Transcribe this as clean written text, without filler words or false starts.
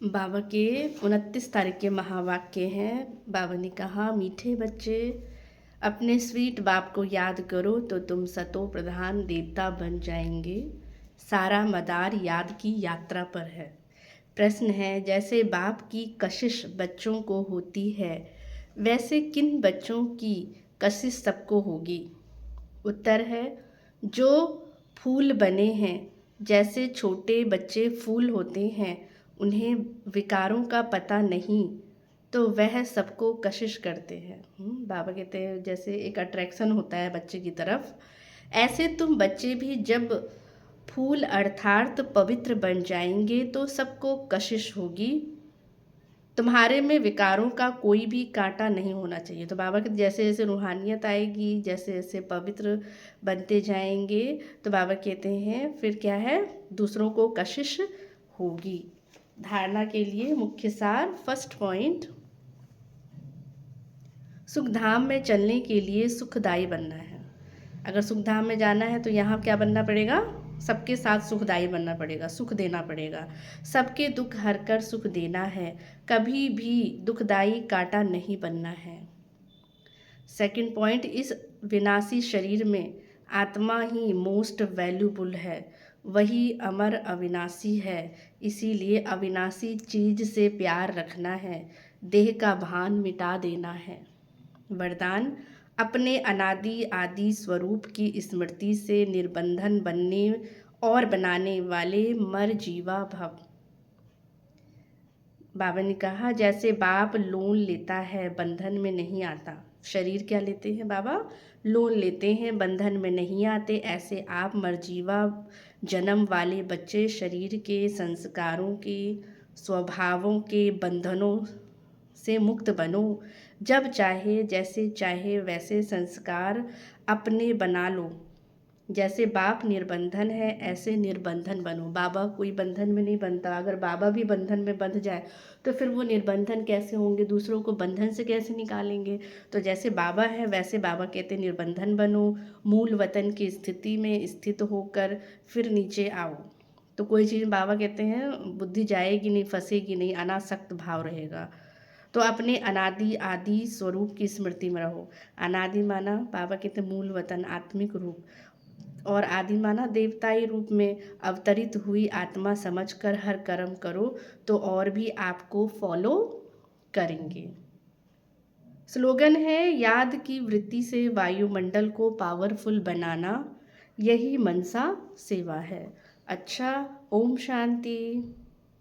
बाबा के 29 तारीख के महावाक्य हैं। बाबा ने कहा, मीठे बच्चे, अपने स्वीट बाप को याद करो तो तुम सतो प्रधान देवता बन जाएंगे। सारा मदार याद की यात्रा पर है। प्रश्न है, जैसे बाप की कशिश बच्चों को होती है, वैसे किन बच्चों की कशिश सबको होगी? उत्तर है, जो फूल बने हैं। जैसे छोटे बच्चे फूल होते हैं, उन्हें विकारों का पता नहीं, तो वह सबको कशिश करते हैं। बाबा कहते हैं जैसे एक अट्रैक्शन होता है बच्चे की तरफ, ऐसे तुम बच्चे भी जब फूल अर्थात पवित्र बन जाएंगे तो सबको कशिश होगी। तुम्हारे में विकारों का कोई भी कांटा नहीं होना चाहिए। तो बाबा के जैसे जैसे रूहानियत आएगी, जैसे जैसे पवित्र बनते जाएंगे, तो बाबा कहते हैं फिर क्या है, दूसरों को कशिश होगी। धारणा के लिए मुख्य सार, फर्स्ट पॉइंट, सुखधाम में चलने के लिए सुखदाई बनना है। अगर सुखधाम में जाना है तो यहाँ क्या बनना पड़ेगा? सबके साथ सुखदाई बनना पड़ेगा, सुख देना पड़ेगा। सबके दुख हरकर सुख देना है, कभी भी दुखदाई कांटा नहीं बनना है। सेकंड पॉइंट, इस विनाशी शरीर में आत्मा ही मोस्ट वैल्यूबल है, वही अमर अविनाशी है। इसीलिए अविनाशी चीज से प्यार रखना है, देह का भान मिटा देना है। वरदान, अपने अनादि आदि स्वरूप की स्मृति से निर्बंधन बनने और बनाने वाले मर जीवा भव। बाबा ने कहा, जैसे बाप लोन लेता है, बंधन में नहीं आता। शरीर क्या लेते हैं बाबा? लोन लेते हैं, बंधन में नहीं आते। ऐसे आप मरजीवा जन्म वाले बच्चे शरीर के संस्कारों के, स्वभावों के बंधनों से मुक्त बनो। जब चाहे, जैसे चाहे वैसे संस्कार अपने बना लो। जैसे बाप निर्बंधन है, ऐसे निर्बंधन बनो। बाबा कोई बंधन में नहीं बनता। अगर बाबा भी बंधन में बंध जाए तो फिर वो निर्बंधन कैसे होंगे? दूसरों को बंधन से कैसे निकालेंगे? तो जैसे बाबा है वैसे बाबा कहते निर्बंधन बनो। मूल वतन की स्थिति में स्थित होकर फिर नीचे आओ। तो कोई चीज़ बाबा कहते हैं बुद्धि जाएगी नहीं, फंसेगी नहीं, अनासक्त भाव रहेगा। तो अपने अनादि आदि स्वरूप की स्मृति में रहो। अनादि माना बाबा कहते मूल वतन, आत्मिक रूप, और आदि माना देवताई रूप में अवतरित हुई आत्मा समझकर हर कर्म करो, तो और भी आपको फॉलो करेंगे। स्लोगन है, याद की वृत्ति से वायुमंडल को पावरफुल बनाना, यही मनसा सेवा है। अच्छा, ओम शांति।